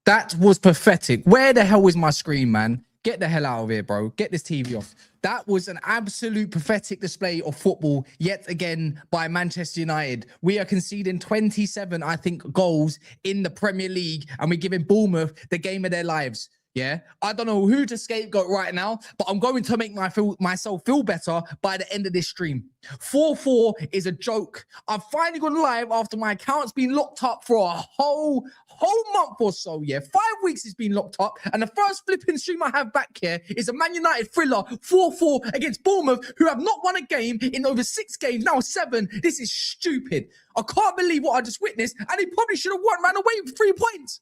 That was pathetic. Where the hell is my screen, man? Get the hell out of here, bro. Get this TV off. That was an absolute pathetic display of football yet again by Manchester United. We are conceding 27, I think, goals in the Premier League, and we're giving Bournemouth the game of their lives. Yeah, I don't know who to scapegoat right now, but I'm going to make myself feel better by the end of this stream. 4-4 is a joke. I've finally gone live after my account's been locked up for a whole month or so. Yeah, 5 weeks it's been locked up, and the first flipping stream I have back here is a Man United thriller 4-4 against Bournemouth, who have not won a game in over 6 games, now 7. This is stupid. I can't believe what I just witnessed, and he probably should have ran away with 3 points.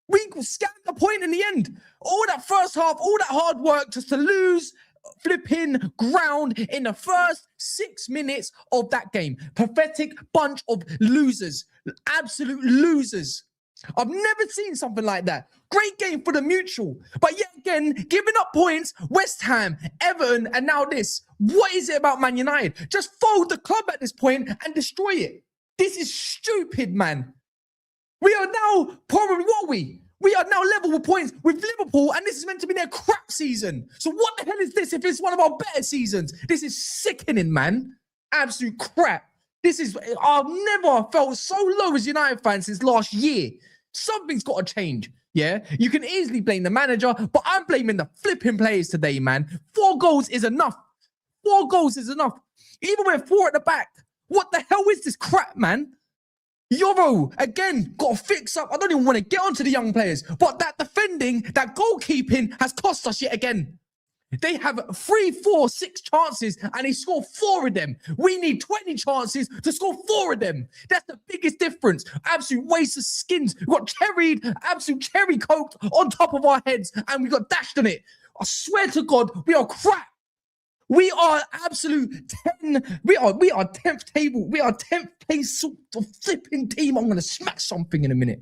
We scammed the point in the end. All that first half, all that hard work just to lose flipping ground in the first 6 minutes of that game. Pathetic bunch of losers. Absolute losers. I've never seen something like that. Great game for the Mutual. But yet again, giving up points, West Ham, Everton, and now this. What is it about Man United? Just fold the club at this point and destroy it. This is stupid, man. We are now probably we are now level with points with Liverpool, and this is meant to be their crap season. So what the hell is this if it's one of our better seasons? This is sickening, man. Absolute crap. I've never felt so low as United fans since last year. Something's got to change. Yeah, you can easily blame the manager, but I'm blaming the flipping players today, man. 4 goals is enough. 4 goals is enough. Even with 4 at the back. What the hell is this crap, man? Euro, again, got to fix up. I don't even want to get onto the young players, but that defending, that goalkeeping has cost us yet again. They have 3, 4, 6 chances and they score 4 of them. We need 20 chances to score 4 of them. That's the biggest difference. Absolute waste of skins. We got absolute cherry coked on top of our heads, and we got dashed on it. I swear to God, we are crap. We are absolute 10. We are 10th table. We are 10th place sort of flipping team. I'm gonna smack something in a minute.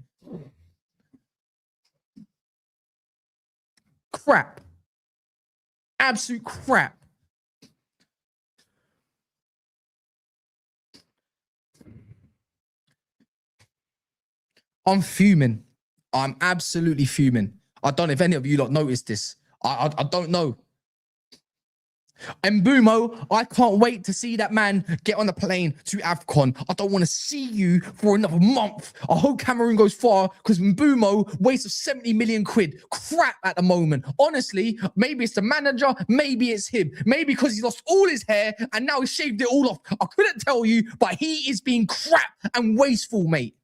Crap. Absolute crap. I'm fuming. I'm absolutely fuming. I don't know if any of you lot noticed this. I don't know. And Bumo, I can't wait to see that man get on the plane to AFCON. I don't want to see you for another month. I hope Cameroon goes far because Mbumo wastes 70 million quid. Crap at the moment. Honestly, maybe it's the manager, maybe it's him. Maybe because he lost all his hair and now he shaved it all off. I couldn't tell you, but he is being crap and wasteful, mate.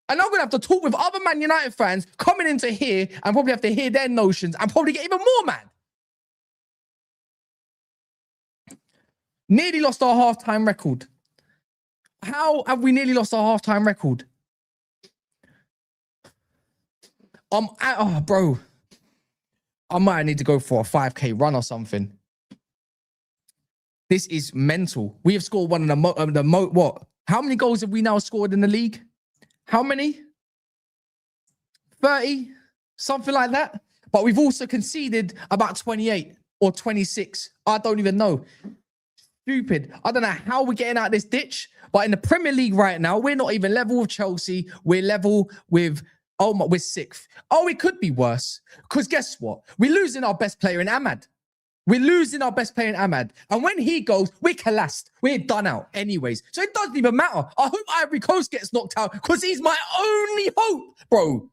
And I'm going to have to talk with other Man United fans coming into here and probably have to hear their notions and probably get even more mad. Nearly lost our half-time record. How have we nearly lost our half-time record? Bro. I might need to go for a 5K run or something. This is mental. We have scored one of what? How many goals have we now scored in the league? How many? 30? Something like that. But we've also conceded about 28 or 26. I don't even know. Stupid. I don't know how we're getting out of this ditch, but in the Premier League right now, we're not even level with Chelsea. We're level with, we're 6th. Oh, it could be worse. Because guess what? We're losing our best player in Ahmad. We're losing our best player in Ahmad. And when he goes, we're collapsed. We're done out anyways. So it doesn't even matter. I hope Ivory Coast gets knocked out because he's my only hope, bro.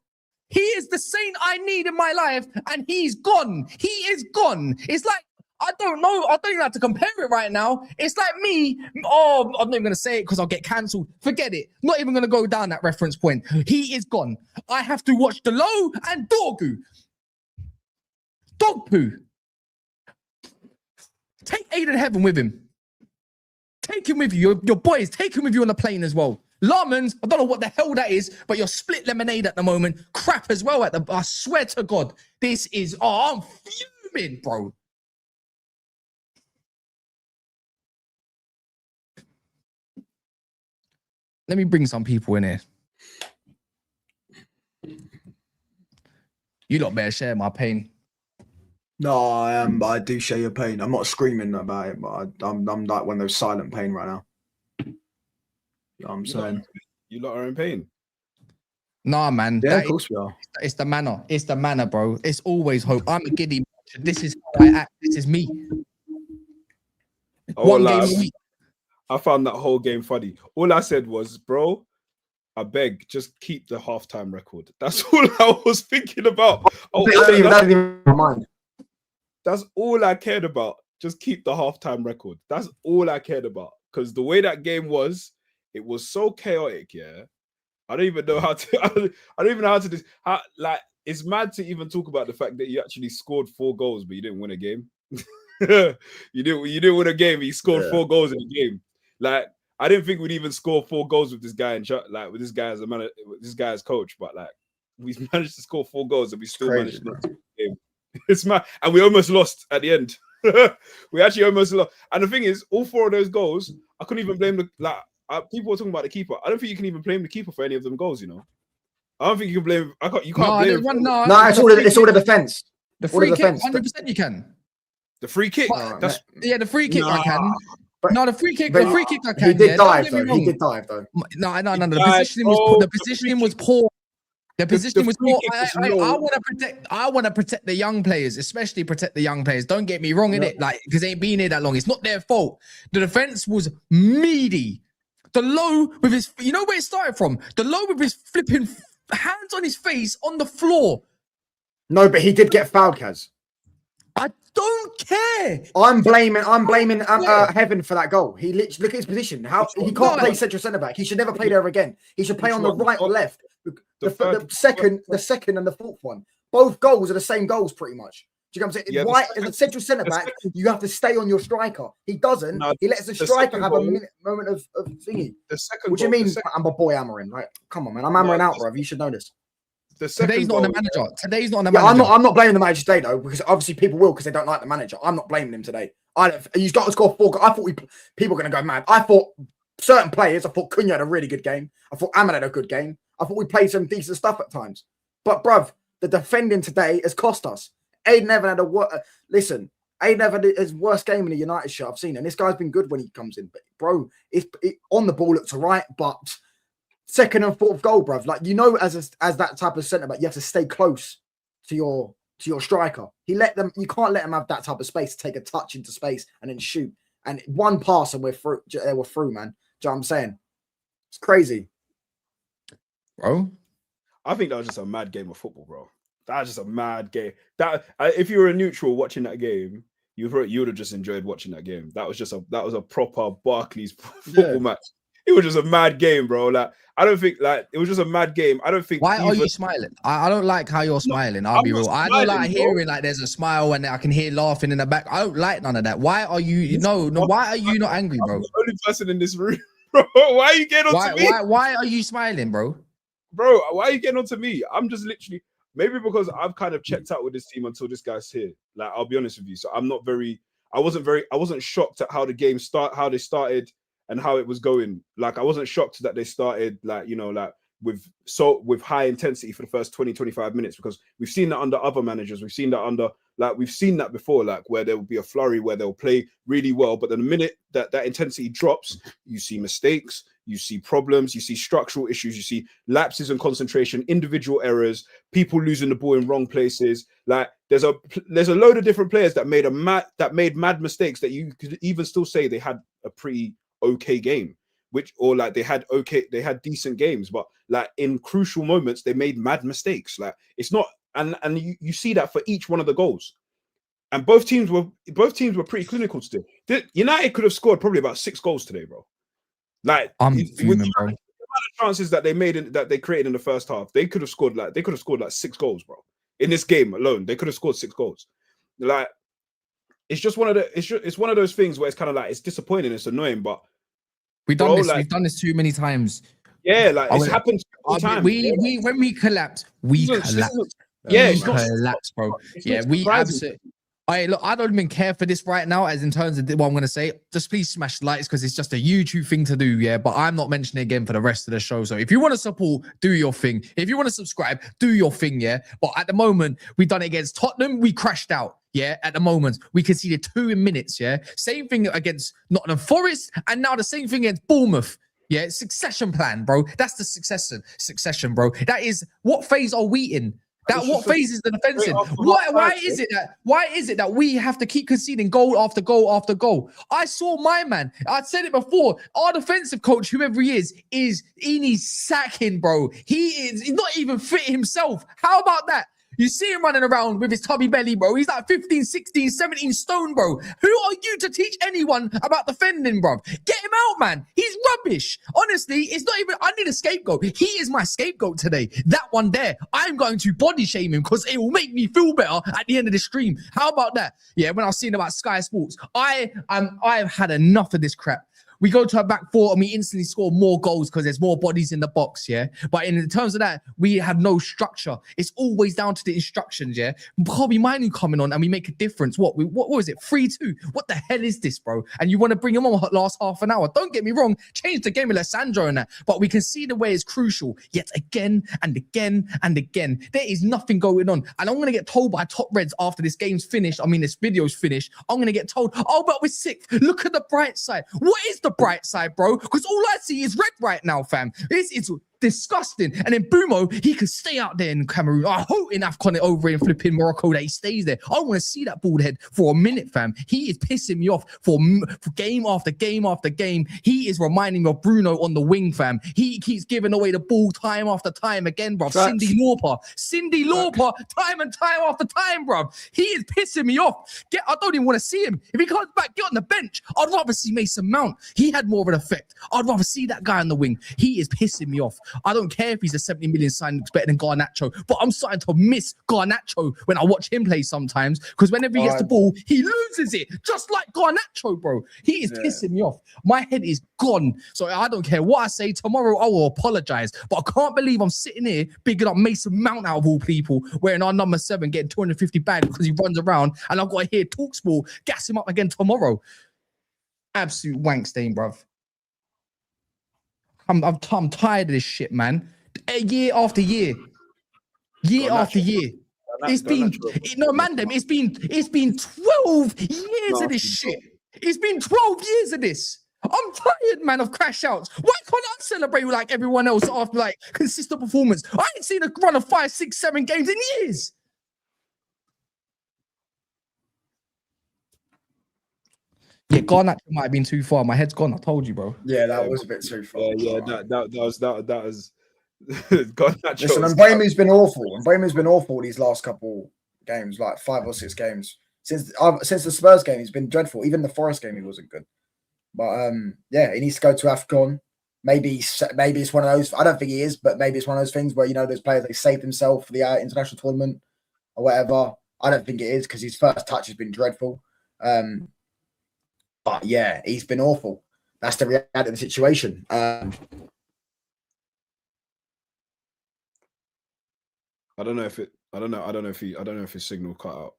He is the saint I need in my life and he's gone. He is gone. It's like, I don't know. I don't even have to compare it right now. It's like me. Oh, I'm not even going to say it because I'll get cancelled. Forget it. Not even going to go down that reference point. He is gone. I have to watch Delo and Dorgu. Dog poo. Take Aiden Heaven with him. Take him with you. Your boys, take him with you on the plane as well. Lamans, I don't know what the hell that is, but you're split lemonade at the moment. Crap as well I swear to God. This is, I'm fuming, bro. Let me bring some people in here. You lot better share my pain. No, I am, but I do share your pain. I'm not screaming about it, but I'm like one of those silent pain right now. You know what I'm saying? You lot are in pain. Nah, man. Yeah, of course we are. It's the manner. It's the manner, bro. It's always hope. I'm a giddy. This is how I act. This is me. One game a week. I found that whole game funny. All I said was, bro, I beg, just keep the halftime record. That's all I was thinking about. That's all I cared about. Just keep the halftime record. That's all I cared about. Because the way that game was, it was so chaotic, yeah. I don't even know how to, I don't even know how to, like, it's mad to even talk about the fact that you actually scored 4 goals, but you didn't win a game. you didn't win a game, he scored 4 goals in a game. Like, I didn't think we'd even score 4 goals with this guy in like with this guy as a man, this guy as coach, but like we managed to score 4 goals and we still managed to win the game. It's mad, and we almost lost at the end. We actually almost lost. And the thing is, all 4 of those goals, I couldn't even blame the people were talking about the keeper. I don't think you can even blame the keeper for any of them goals. You know, I don't think you can blame. You can't blame. No, it's all the defense. The free kick, 100% you can. The free kick, the free kick I can. But, no, the free kick I can. He did dive though. He did dive though. No. The positioning was poor. The positioning was poor. I want to protect the young players, especially protect the young players. Don't get me wrong in it, like because they ain't been here that long. It's not their fault. The defense was meaty. The low with his, you know where it started from? The low with his flipping hands on his face on the floor. No, but he did get fouled, Kaz. I don't care. I'm blaming Heaven for that goal. He literally look at his position. How he can't play central centre back. He should never play there again. He should play on the right or left. The second and the 4th one. Both goals are the same goals, pretty much. Do you know what I'm saying? Right as a central centre back, you have to stay on your striker. He doesn't. He lets the striker have a moment of thingy. What do you mean? I'm a boy Amorim, right? Come on, man. I'm hammering out, bro. You should know this. the second Today's not on the goal, manager. Today's not on the Yeah, manager. I'm not blaming the manager today though, because obviously people will because they don't like the manager. I'm not blaming him today. He's got to score 4 goals. I thought people were going to go mad. I thought certain players. I thought Cunha had a really good game. I thought Amon had a good game. I thought we played some decent stuff at times. But bruv, the defending today has cost us. Aiden Evan had listen. Aiden Evan is worst game in the United shirt I've seen, and this guy's been good when he comes in. But bro, on the ball looks alright, but second and fourth goal, bruv. Like, you know, as that type of centre back, you have to stay close to your striker. You can't let him have that type of space to take a touch into space and then shoot. And one pass and we're through, man. Do you know what I'm saying? It's crazy. Bro. I think that was just a mad game of football, bro. That was just a mad game. If you were a neutral watching that game, you would have just enjoyed watching that game. That was a proper Barclays football match. It was just a mad game, bro. Like, I don't think it was just a mad game. I don't think. Why are you smiling? I don't like how you're smiling. I'll be real. I don't like hearing like there's a smile and I can hear laughing in the back. I don't like none of that. Why are you? No. Why are you not angry, bro? I'm the only person in this room, bro. Why are you getting on to me? Why are you smiling, bro? Bro, why are you getting on to me? I'm just literally maybe because I've kind of checked out with this team until this guy's here. Like, I'll be honest with you. So I wasn't shocked at how the game how they started and how it was going. Like, I wasn't shocked that they started with high intensity for the first 20-25 minutes, because we've seen that under other managers. We've seen that before, like where there will be a flurry where they'll play really well, but then the minute that intensity drops, you see mistakes, you see problems, you see structural issues, you see lapses in concentration, individual errors, people losing the ball in wrong places. Like, there's a load of different players that made mad mistakes that you could even still say they had a pretty okay game, they had decent games, but like in crucial moments they made mad mistakes. Like, it's not, and you see that for each one of the goals. And both teams were pretty clinical still. United could have scored probably about 6 goals today, bro. Like, with the amount of chances that they made that they created in the first half, they could have scored like 6 goals, bro. In this game alone, they could have scored 6 goals. Like, it's just one of those things where it's kind of like, it's disappointing, it's annoying, but we've done this too many times. Yeah, like, it's happened all the time. When we collapse, we collapse. Yeah, it's not collapse, bro. Yeah, we absolutely. Look, I don't even care for this right now, as in terms of what I'm going to say. Just please smash likes, because it's just a YouTube thing to do, yeah? But I'm not mentioning it again for the rest of the show. So if you want to support, do your thing. If you want to subscribe, do your thing, yeah? But at the moment, we've done it against Tottenham. We crashed out, yeah? At the moment, we conceded 2 in minutes, yeah? Same thing against Nottingham Forest, and now the same thing against Bournemouth. Yeah, succession plan, bro. That's the succession, bro. That is, what phase are we in? What phase is the defensive? Why is it that we have to keep conceding goal after goal after goal? I saw my man. I said it before. Our defensive coach, whoever he is he needs sacking, bro. He's not even fit himself. How about that? You see him running around with his tubby belly, bro. He's like 15, 16, 17 stone, bro. Who are you to teach anyone about defending, bro? Get him out, man. He's rubbish. Honestly, it's not even, I need a scapegoat. He is my scapegoat today. That one there. I'm going to body shame him because it will make me feel better at the end of the stream. How about that? Yeah, when I was seeing about Sky Sports, I've had enough of this crap. We go to our back four and we instantly score more goals because there's more bodies in the box, yeah? But in terms of that, we have no structure. It's always down to the instructions, yeah? Kobe Minu coming on and we make a difference. What was it? 3-2. What the hell is this, bro? And you want to bring him on last half an hour. Don't get me wrong. Change the game with Alessandro and that. But we can see the way it's crucial. Yet again and again and again. There is nothing going on. And I'm going to get told by Top Reds after this game's finished. I mean, this video's finished. I'm going to get told, oh, but we're sixth. Look at the bright side. What is the bright side, bro? Because all I see is red right now, fam. It's disgusting. And then Bruno, he could stay out there in Cameroon. I hope in AFCON over in flipping Morocco that he stays there. I want to see that bald head for a minute, fam. He is pissing me off for game after game after game. He is reminding me of Bruno on the wing, fam. He keeps giving away the ball time after time again, bro. Cindy Lauper, time and time after time, bro. He is pissing me off. I don't even want to see him. If he comes back, get on the bench. I'd rather see Mason Mount. He had more of an effect. I'd rather see that guy on the wing. He is pissing me off. I don't care if he's a 70 million sign, looks better than Garnacho, but I'm starting to miss Garnacho when I watch him play sometimes, because whenever he gets the ball, he loses it, just like Garnacho, bro. He is pissing me off. My head is gone. So I don't care what I say. Tomorrow I will apologize, but I can't believe I'm sitting here bigging up Mason Mount out of all people, wearing our number 7, getting 250 bags because he runs around, and I've got to hear Talksport gas him up again tomorrow. Absolute wank stain, bruv. I'm tired of this shit, man. Year after year. Year after year. It's been 12 years of this shit. It's been 12 years of this. I'm tired, man, of crash outs. Why can't I celebrate like everyone else after like consistent performance? I ain't seen a run of 5, 6, 7 games in years. Yeah, Garnacho might have been too far. My head's gone. I told you, bro. Yeah, that was a bit too far. Yeah, that was Garnacho. Listen, and Mbeumo's been awful. And Mbeumo's been awful these last couple games, like 5 or 6 games. Since the Spurs game, he's been dreadful. Even the Forest game, he wasn't good. But yeah, he needs to go to AFCON. Maybe it's one of those. I don't think he is, but maybe it's one of those things where, you know, those players, they saved himself for the international tournament or whatever. I don't think it is, because his first touch has been dreadful. But yeah, he's been awful. That's the reality of the situation. I don't know if his signal cut out.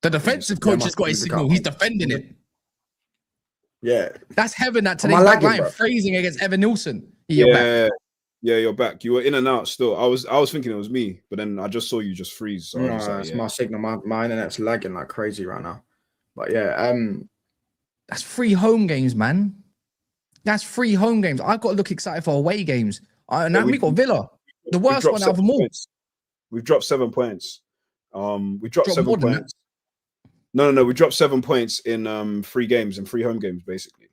The defensive coach has got his signal. He's defending it. Yeah, that's heaven. That today's back line phrasing against Evan Nilsson. Yeah, you're back. You were in and out still. I was thinking it was me, but then I just saw you just freeze. So no, it's my signal. My internet's lagging like crazy right now. But yeah, that's 3 home games, man. That's 3 home games. I've got to look excited for away games. Now we got Villa, the worst one out of them all. We've dropped 7 points. We dropped 7 points. No. We dropped 7 points in 3 games and 3 home games, basically.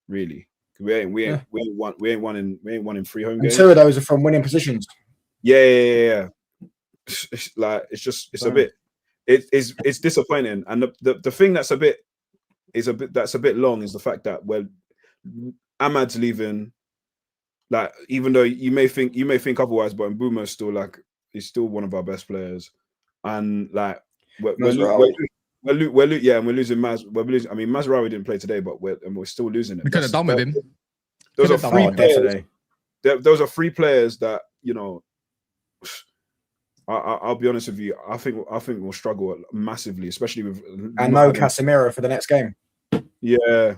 Really, we ain't won in 3 home games. 2 of those are from winning positions. Yeah. It's a bit. It's disappointing, and the thing that's a bit long is the fact that Ahmad's leaving. Like, even though you may think otherwise, but Mbeumo is still he's still one of our best players, and like we're losing Maz. I mean, Mazraoui didn't play today, but we're still losing it. We could have done with him. Those are 3 players. Those are 3 players that, you know. I'll be honest with you. I think we'll struggle massively, especially with and no Casemiro for the next game. Yeah,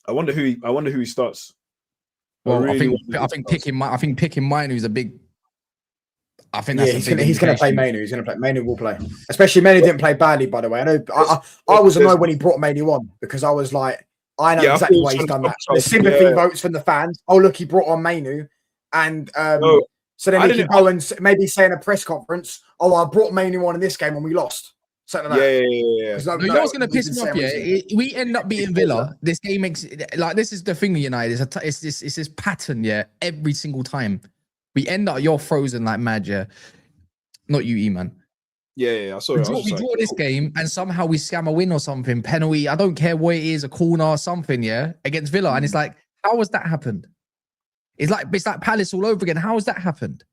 I wonder who he starts. Well, I think picking Mainu is a big. I think that's he's going to play Mainu. He's going to play. Mainu will play. Especially Mainu didn't play badly, by the way. I know. I was annoyed when he brought Mainu on, because I was like, I know exactly why he's done that. The sympathy votes from the fans. Oh, look, he brought on Mainu, and so then he can go and maybe say in a press conference, "Oh, I brought Mainu on in this game and we lost." Something like that. Yeah. You know what's going to piss me off? Yeah, we end up beating Villa. This game makes this is the thing with United. It's this pattern. Yeah, every single time we end up, you're frozen like mad. Yeah, not you, E-man. Yeah. I saw it. We draw this game and somehow we scam a win or something. Penalty. I don't care what it is, a corner or something. Yeah, against Villa, and it's like, how has that happened? It's like Palace all over again. How has that happened?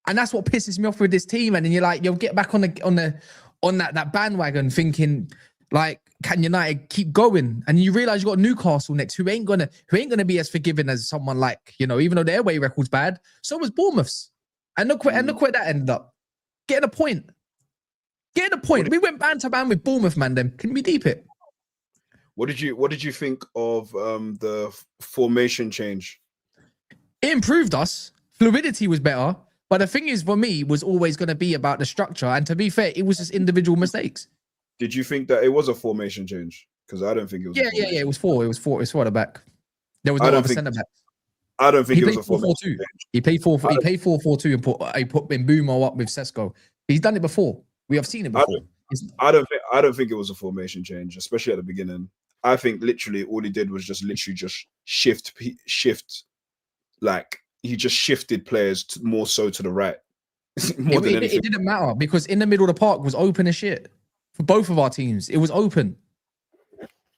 And that's what pisses me off with this team. And then you'll get back on that bandwagon thinking, like, can United keep going? And you realize you got Newcastle next, who ain't gonna be as forgiving as someone like, you know, even though their away record's bad, so was Bournemouth's. And look where that ended up. Getting a point. We went ban to ban with Bournemouth, man. Then can we deep it? What did you think of the formation change? It improved us. Fluidity was better. But the thing is, for me, was always going to be about the structure. And to be fair, it was just individual mistakes. Did you think that it was a formation change? Because I don't think it was. Yeah. It was 4. It was 4 at the back. There was no other centre back. I don't think it was a formation change. He played 4-4-2 and put Mbeumo up with Sesko. He's done it before. We have seen it before. I don't think it was a formation change, especially at the beginning. I think literally all he did was just shift. Like, he just shifted players more so to the right. It didn't matter, because in the middle of the park was open as shit for both of our teams. It was open.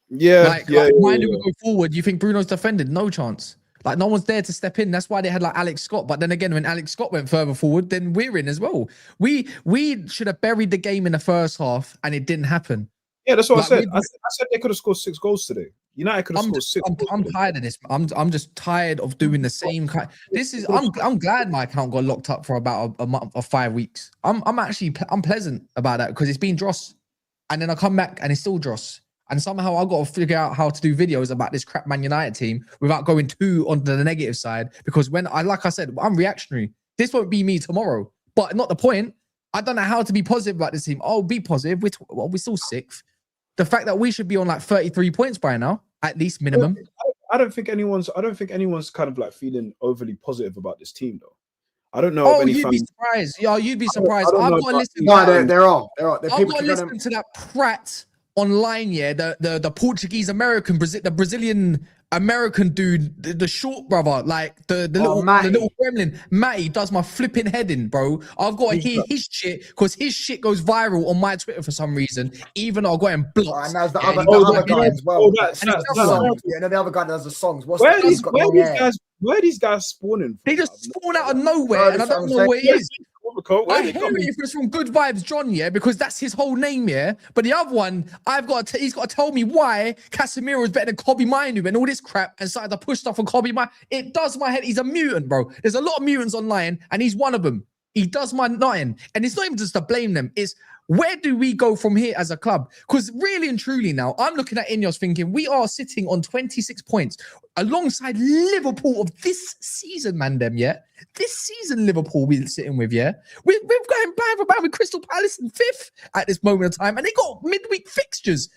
Yeah, Mine would go forward. You think Bruno's defended? No chance. Like no one's there to step in. That's why they had like Alex Scott. But then again, when Alex Scott went further forward, then we're in as well. We should have buried the game in the first half, and it didn't happen. Yeah, that's what Like, I said. I said they could have scored 6 goals today. United could have scored 6. I'm tired of this. I'm just tired of doing the same kind. This is. I'm glad my account got locked up for about a month or 5 weeks. I'm pleasant about that because it's been dross, and then I come back and it's still dross. And somehow I got to figure out how to do videos about this crap Man United team without going too on the negative side. Because like I said, I'm reactionary. This won't be me tomorrow, but not the point. I don't know how to be positive about this team. Oh, be positive. We're still 6th. The fact that we should be on like 33 points by now, at least minimum. I don't think anyone's kind of like feeling overly positive about this team though. I don't know. Oh, you'd be surprised. Yeah, you'd be surprised. I've got to listen. No, there are. I've got to listen to that prat online, yeah, the Portuguese American, the Brazilian American dude, the short brother, like the little gremlin, Matty does my flipping head in, bro. I've got to hear his shit because his shit goes viral on my Twitter for some reason, even though I got him blocked. And there's the other guy as well. Yeah, the other guy does the songs. Where are these guys spawning from? They just spawn out of nowhere, and I don't know where it is. I hear it if it's from Good Vibes John, yeah, because that's his whole name, yeah. But the other one, he's got to tell me why Casemiro is better than Kobe Mainu and all this crap, and started to push stuff on Kobe Mainu. It does my head. He's a mutant, bro. There's a lot of mutants online, and he's one of them. He does my nothing, and it's not even just to blame them. It's where do we go from here as a club? Because really and truly now, I'm looking at Ineos thinking we are sitting on 26 points alongside Liverpool of this season, man, yeah? This season, Liverpool we're sitting with, yeah? We're going bad with Crystal Palace in 5th at this moment of time, and they got midweek fixtures.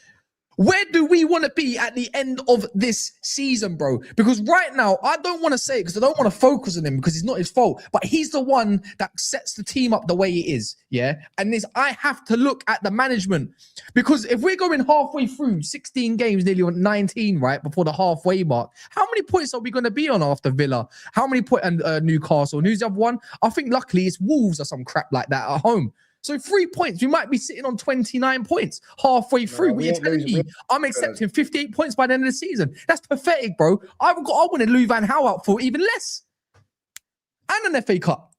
Where do we want to be at the end of this season, bro? Because right now, I don't want to say it because I don't want to focus on him because it's not his fault, but he's the one that sets the team up the way it is, yeah? And I have to look at the management because if we're going halfway through 16 games, nearly on 19, right, before the halfway mark, how many points are we going to be on after Villa? How many points, and Newcastle? And who's the other one? I think luckily it's Wolves or some crap like that at home. So 3 points, we might be sitting on 29 points halfway through. What you're telling me, I'm accepting 58 points by the end of the season. That's pathetic, bro. I wanted Lou Van Gaal out for even less. And an FA Cup.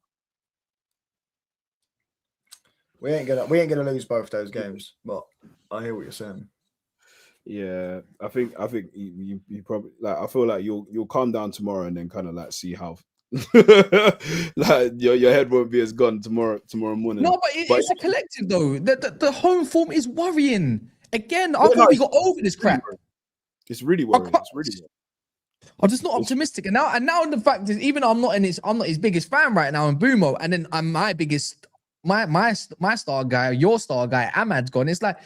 We ain't gonna lose both those games, but I hear what you're saying. Yeah, I think you probably like. I feel like you'll calm down tomorrow and then kind of like see how. Like your head won't be as gone tomorrow morning. No, but it's a collective though. The home form is worrying. Again, I thought we got over this crap. It's really worrying. I'm just not optimistic. And now the fact is, even though I'm not his biggest fan right now in Bruno, and then I'm my star guy, your star guy, Ahmad's gone. It's like,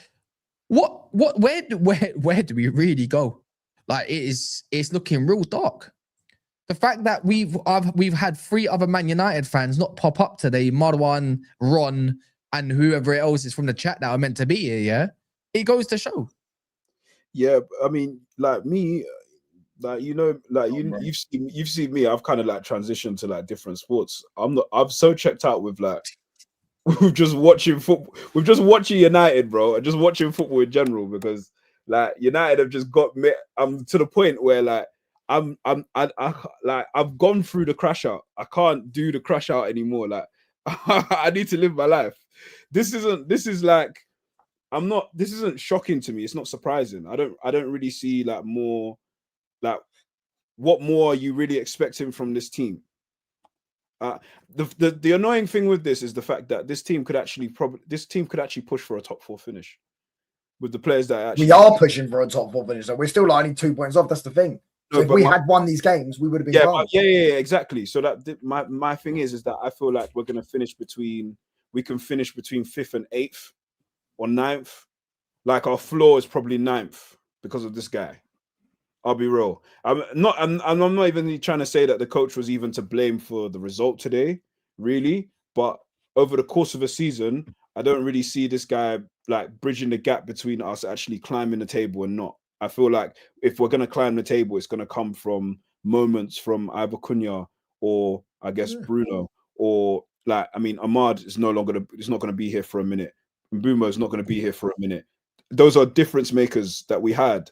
where do we really go? Like it's looking real dark. The fact that we've had 3 other Man United fans not pop up today, Marwan, Ron, and whoever else is from the chat that are meant to be here, yeah, it goes to show. Yeah, I mean, like me, like you've seen me. I've kind of like transitioned to like different sports. I'm so checked out with like with just watching football, with just watching United, bro, and just watching football in general because like United have just got me. I'm to the point where like. I've gone through the crash out. I can't do the crash out anymore. Like I need to live my life. This isn't shocking to me. It's not surprising. I don't really see like more like what more are you really expecting from this team? The annoying thing with this is the fact that this team could actually push for a top 4 finish with the players that we are pushing for a top 4 finish. So we're still only 2 points off. That's the thing. So if we had won these games, we would have been calm. Yeah, exactly. So that my thing is that I feel like we can finish between 5th and 8th or 9th. Like our floor is probably 9th because of this guy. I'll be real. I'm not even trying to say that the coach was even to blame for the result today, really. But over the course of a season, I don't really see this guy like bridging the gap between us actually climbing the table and not. I feel like if we're going to climb the table, it's going to come from moments from either Cunha or I guess Bruno or like, I mean, Ahmad is not going to be here for a minute. Mbeumo is not going to be here for a minute. Those are difference makers that we had.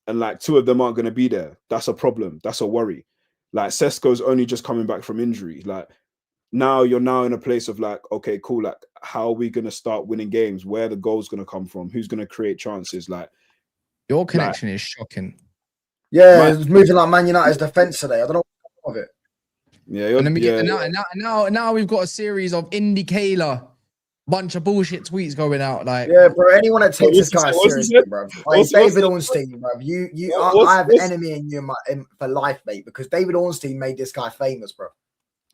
And like 2 of them aren't going to be there. That's a problem. That's a worry. Like Sesko's only just coming back from injury. Like now you're now in a place of like, okay, cool. Like how are we going to start winning games? Where are the goals going to come from? Who's going to create chances? Like your connection is shocking. Yeah, it's moving like Man United's defense today. I don't know what of it. Yeah, now we've got a series of indicator, bunch of bullshit tweets going out. Like, yeah, bro. Anyone that takes this guy seriously, bro. Like David Ornstein, bro. I have an enemy in you for life, mate, because David Ornstein made this guy famous, bro.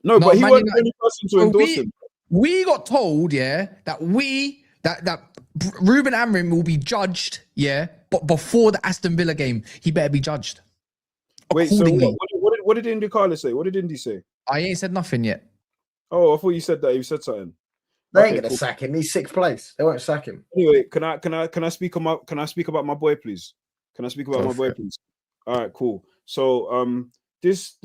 No, but he wasn't the only person to endorse him. We got told, yeah, that Ruben Amorim will be judged, yeah, but before the Aston Villa game, he better be judged. Wait, so what did Indy Carlos say? What did Indy say? I ain't said nothing yet. Oh, I thought you said that. You said something. They ain't gonna sack him. He's 6th place. They won't sack him. Anyway, can I speak about my boy, please? Can I speak about my boy, please? All right, cool. So this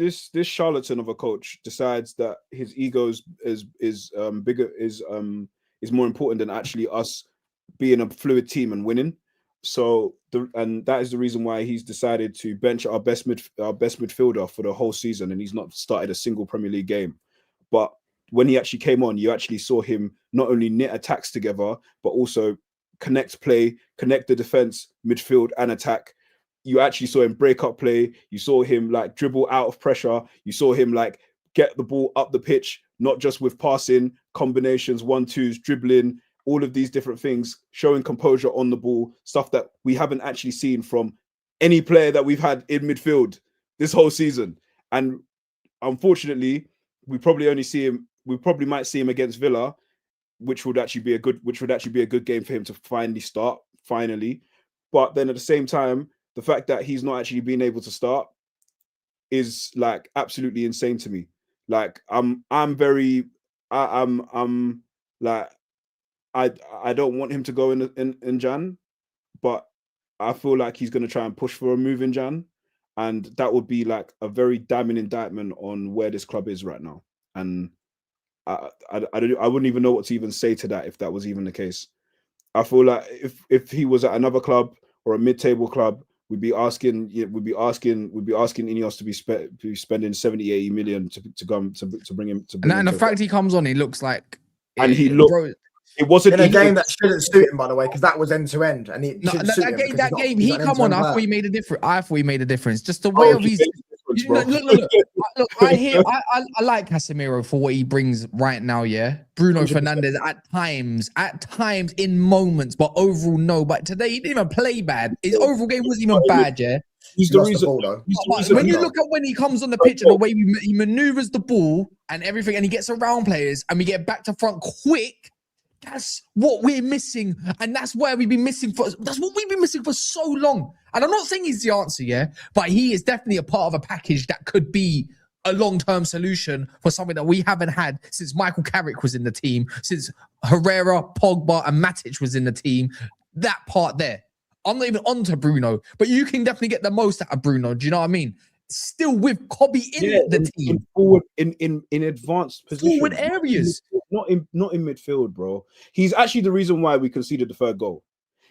charlatan of a coach decides that his ego is bigger, is more important than actually us being a fluid team and winning. So that is the reason why he's decided to bench our best midfielder for the whole season, and he's not started a single Premier League game. But when he actually came on, you actually saw him not only knit attacks together, but also connect the defense, midfield, and attack. You actually saw him break up play. You saw him like dribble out of pressure. You saw him like get the ball up the pitch, not just with passing, combinations, 1-2s, dribbling, all of these different things, showing composure on the ball, stuff that we haven't actually seen from any player that we've had in midfield this whole season. And unfortunately, we probably might see him against Villa, which would actually be a good game for him to finally. But then at the same time, the fact that he's not actually being able to start is like absolutely insane to me. Like I'm like I don't want him to go in Jan, but I feel like he's going to try and push for a move in Jan, and that would be like a very damning indictment on where this club is right now. And I wouldn't even know what to even say to that if that was even the case. I feel like if he was at another club or a mid-table club, we'd be asking Ineos to be spending 70-80 million to bring him. And the fact he comes on, he looks like, and he looked. Bro, it wasn't in a game that shouldn't suit him, by the way, because that was end to end, and that game he come on. I thought he made a difference. Just the way of his. Look, I like Casemiro for what he brings right now. Yeah, Bruno 100%. Fernandes at times in moments, but overall no. But today he didn't even play bad. His overall game wasn't even bad. Yeah, he's the reason. When you look at when he comes on the pitch and the way he maneuvers the ball and everything, and he gets around players, and we get back to front quick. That's what we're missing, and that's where we've been missing for. That's what we've been missing for so long. And I'm not saying he's the answer, yeah, but he is definitely a part of a package that could be a long-term solution for something that we haven't had since Michael Carrick was in the team, since Herrera, Pogba, and Matic was in the team. That part there, I'm not even onto Bruno, but you can definitely get the most out of Bruno. Do you know what I mean? Still with Kobe in the team, in advanced position, forward areas, not in midfield, bro. He's actually the reason why we conceded the third goal.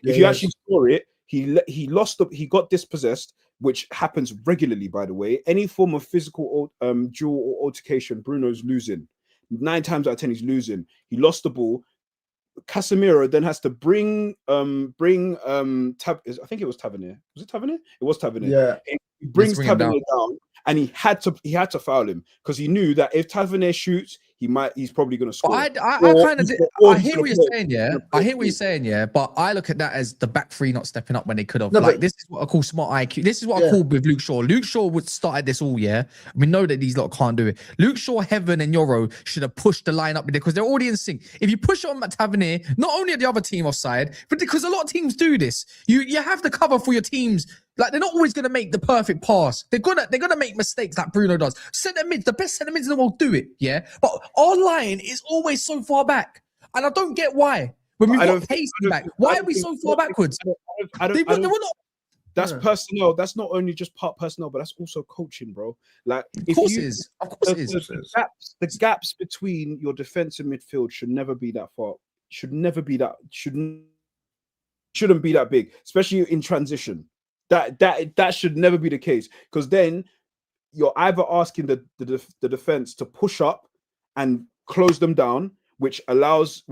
If you actually saw it, he got dispossessed, which happens regularly, by the way. Any form of physical duel or altercation, Bruno's losing. 9 times out of 10, he's losing. He lost the ball. Casemiro then has to bring I think it was Tavernier. Was it Tavernier? It was Tavernier. Yeah. He brings Tavernier down, and he had to foul him because he knew that if Tavernier shoots, he's probably going to score. I hear what you're saying, yeah. I hear what you're saying, yeah. But I look at that as the back three not stepping up when they could have. This is what I call smart IQ. This is what I call with Luke Shaw. Luke Shaw would started this all, yeah. We know that these lot can't do it. Luke Shaw, Heaven, and Yoro should have pushed the line up because they're already in sync. If you push on Tavernier, not only are the other team offside, but because a lot of teams do this, you have to cover for your teams. Like, they're not always going to make the perfect pass. They're gonna make mistakes like Bruno does. Centre mids, the best centre mids in the world do it, yeah. But our line is always so far back, and I don't get why. When we've got pace in the back, why are we so far backwards? That's personnel. That's not only just part personnel, but that's also coaching, bro. Like, of course it is. The gaps between your defense and midfield should never be that far. Shouldn't be that big, especially in transition. That should never be the case, because then you're either asking the defense to push up and close them down, which allows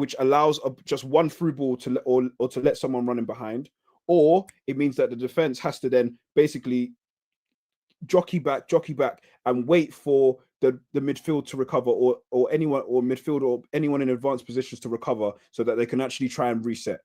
just one through ball to or to let someone run in behind, or it means that the defense has to then basically jockey back and wait for the midfield to recover, or anyone, or midfield, or anyone in advanced positions to recover, so that they can actually try and reset.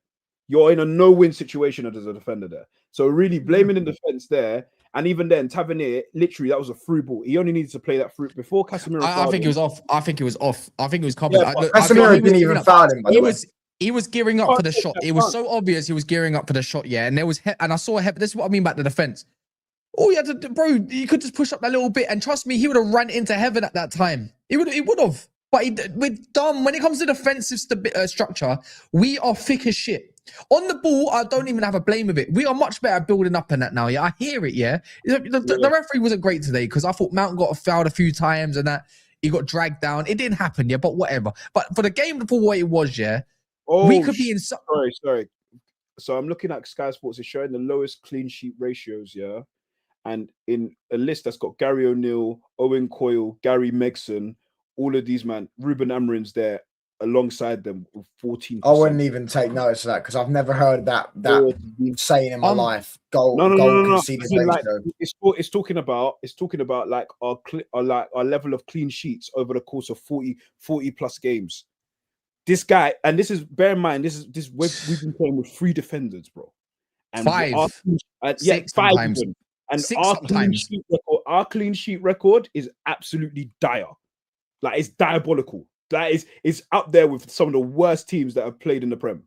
You're in a no-win situation as a defender there. So really blaming the defense there, and even then, Tavernier, literally, that was a through ball. He only needed to play that through before Casemiro. I think it was off. I think it was off. I think it was covered. Yeah, Casemiro didn't even foul him, by the way. He was gearing up for the shot. It was so obvious he was gearing up for the shot, yeah. And there was, and I saw this is what I mean about the defense. Oh, yeah, bro, you could just push up that little bit, and trust me, he would have run into heaven at that time. He would have. But we're dumb when it comes to defensive structure. We are thick as shit. On the ball, I don't even have a blame of it. We are much better at building up in that now. Yeah, I hear it. Yeah, the referee wasn't great today because I thought Mount got fouled a few times and that he got dragged down. It didn't happen. Yeah, but whatever. But for the game, for what it was, yeah, we could be in. Sorry. So I'm looking at Sky Sports. It's showing the lowest clean sheet ratios. Yeah. And in a list that's got Gary O'Neill, Owen Coyle, Gary Megson, all of these, man, Ruben Amorim's there alongside them with 14%. I wouldn't even take notice of that because I've never heard that saying in my life. Goal conceded ratio. It's talking about like our level of clean sheets over the course of 40 plus games. This guy, and this is, bear in mind, we've been playing with 3 defenders, bro. And 5. 6 sometimes. And our clean sheet record is absolutely dire. Like, it's diabolical. That is up there with some of the worst teams that have played in the Prem.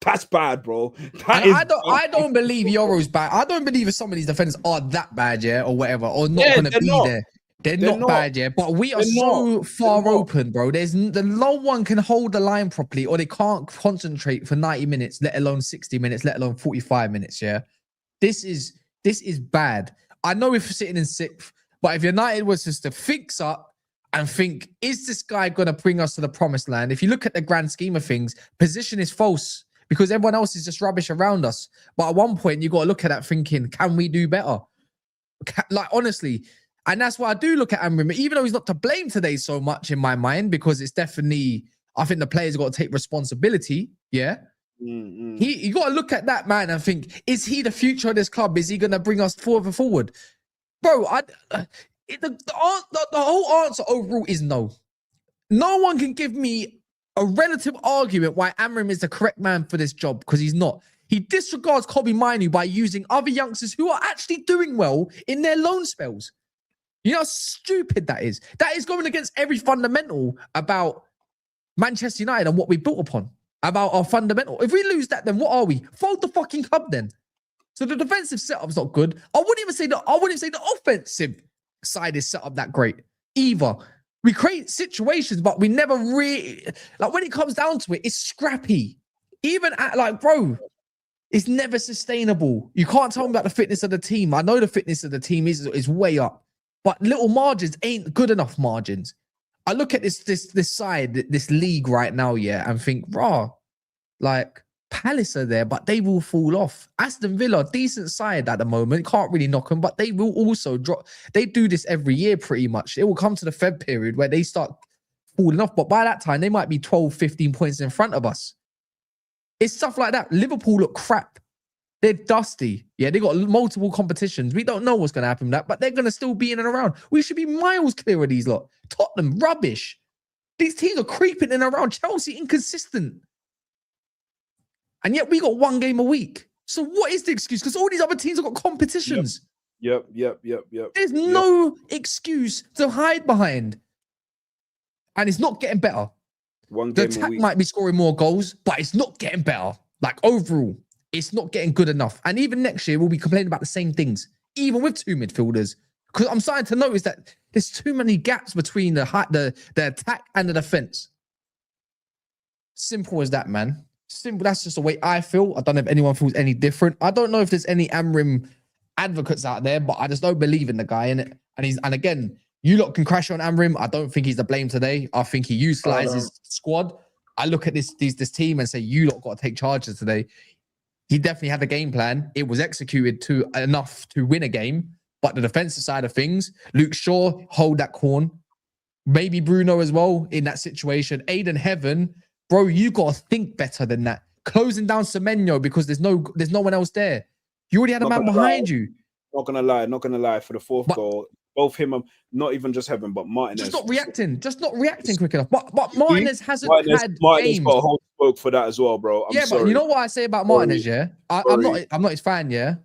That's bad, bro. I don't believe Euro's bad. I don't believe if some of these defenders are that bad, yeah, or whatever, or not going to be there. They're not bad, yeah. But we are so far open, bro. No one can hold the line properly, or they can't concentrate for 90 minutes, let alone 60 minutes, let alone 45 minutes, yeah. This is bad. I know we're sitting in 6th, but if United was just to fix up and think, is this guy going to bring us to the promised land? If you look at the grand scheme of things, position is false because everyone else is just rubbish around us. But at one point, you got to look at that thinking, can we do better? Like, honestly. And that's why I do look at Amorim, even though he's not to blame today so much in my mind, because it's definitely, I think the players got to take responsibility. Yeah. You got to look at that man and think, is he the future of this club? Is he going to bring us further forward? Bro, the whole answer overall is no. No one can give me a relative argument why Amorim is the correct man for this job, because he's not. He disregards Kobe Mainoo by using other youngsters who are actually doing well in their loan spells. You know how stupid that is? That is going against every fundamental about Manchester United and what we built upon. About our fundamental. If we lose that, then what are we? Fold the fucking club then. So the defensive setup's not good. I wouldn't even say the offensive side is set up that great either. We create situations, but we never really, like, when it comes down to it, it's scrappy. Even at, like, bro, it's never sustainable. You can't tell me about the fitness of the team. I know the fitness of the team is way up, but little margins ain't good enough margins. I look at this side, this league right now, yeah, and think, raw, like, Palace are there, but they will fall off. Aston Villa, decent side at the moment, can't really knock them, but they will also drop. They do this every year pretty much. It will come to the Feb period where they start falling off, but by that time, they might be 12, 15 points in front of us. It's stuff like that. Liverpool look crap. They're dusty. Yeah, they got multiple competitions. We don't know what's going to happen with that, but they're going to still be in and around. We should be miles clear of these lot. Tottenham, rubbish. These teams are creeping in and around. Chelsea, inconsistent. And yet we got 1 game a week. So what is the excuse? Because all these other teams have got competitions. Yep. There's no excuse to hide behind. And it's not getting better. The attack might be scoring more goals, but it's not getting better. Like, overall, it's not getting good enough. And even next year, we'll be complaining about the same things, even with 2 midfielders. Because I'm starting to notice that there's too many gaps between the attack and the defense. Simple as that, man. Simple. That's just the way I feel. I don't know if anyone feels any different. I don't know if there's any Amorim advocates out there, but I just don't believe in the guy in it. And again, you lot can crash on Amorim. I don't think he's to blame today. I think he utilized his squad. I look at this team and say, you lot got to take charges today. He definitely had a game plan. It was executed enough to win a game. But the defensive side of things, Luke Shaw hold that corn. Maybe Bruno as well in that situation. Aiden Heaven, bro, you got to think better than that. Closing down Semenyo because there's no one else there. You already had a man behind you. Not gonna lie. For the fourth goal, both him and not even just Heaven, but Martinez. Just not reacting quick enough. But Martinez hasn't had Martinez games. got a whole spoke for that as well, bro. I'm sorry. But you know what I say about Martinez, yeah? I'm not his fan, yeah.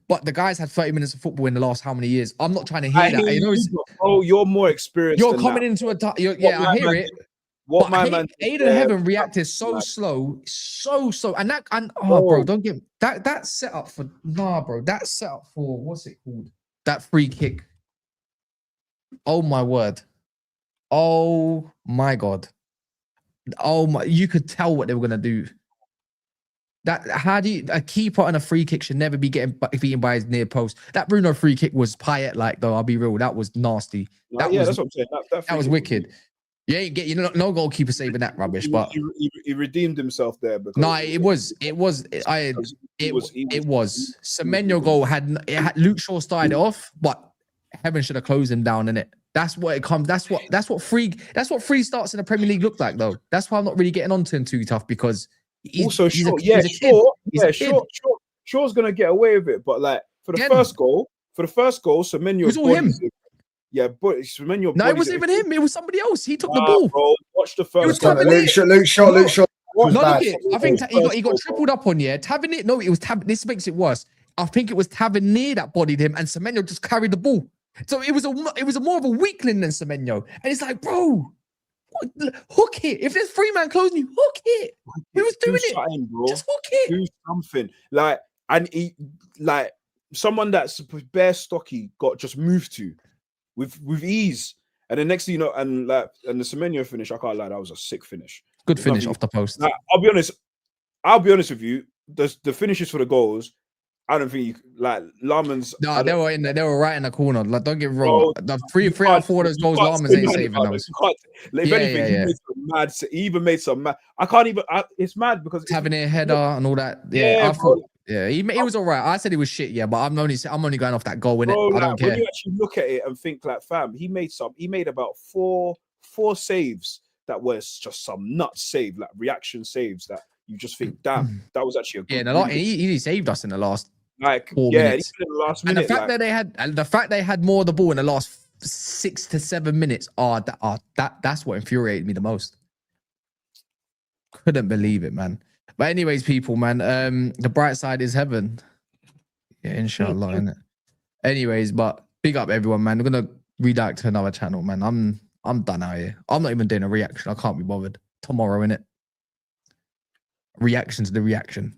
But the guy's had 30 minutes of football in the last how many years? I'm not trying to hear that. You know, you're more experienced. You're coming into a I hear it. What my man Aiden Heaven reacted so slow, bro, don't give that set up for bro. That set up for what's it called? That free kick. Oh my word. Oh my God. Oh my, you could tell what they were gonna do. A keeper on a free kick should never be getting beaten by his near post. That Bruno free kick was Payet-like, though. I'll be real. That was nasty. That's what I'm saying. That was wicked. You ain't get no goalkeeper saving that rubbish, but he redeemed himself there. it was. Semenyo goal had Luke Shaw started it off, but Heaven should have closed him down in it. That's what it comes. That's what free starts in the Premier League look like, though. That's why I'm not really getting onto him too tough because Shaw's gonna get away with it, but like for the first goal, Semenyo was all him. Yeah, but Semenyo. No, it wasn't even him. It was somebody else. He took the ball. Bro, watch the first goal. Luke Shaw. I think he got tripled up on. Tavernier. No, it was This makes it worse. I think it was Tavernier that bodied him, and Semenyo just carried the ball. So it was more of a weakling than Semenyo, and it's like, bro. Hook it. If there's three man closing you, hook it. Who's doing it? Bro. Just hook it. Do something. Someone that's bare stocky got just moved to with ease. And the next thing you know, and the Semenyo finish, I can't lie, that was a sick finish. Good finish off the post. Like, I'll be honest with you. The finishes for the goals, I don't think Laman's. No, they were in there. They were right in the corner. Like, don't get me wrong. The three out of four of those goals, Laman's ain't saving those. If anything, he even made some mad. I can't even. It's mad because having a header and all that. Yeah, I thought. Yeah, he was all right. I said he was shit. Yeah, but I'm only going off that goal in it. I don't care. When you actually look at it and think like, fam, he made about four saves that was just some nuts save, like reaction saves that you just think, damn, that was actually a good. Yeah, he saved us in the last. Like, 4 yeah, minutes. even in the last minute. And the fact they had more of the ball in the last 6 to 7 minutes, that's what infuriated me the most. Couldn't believe it, man. But anyways, people, man, the bright side is heaven. Yeah, inshallah, innit? Anyways, but big up everyone, man. We're gonna redirect to another channel, man. I'm done out here. I'm not even doing a reaction. I can't be bothered. Tomorrow, innit? Reaction to the reaction.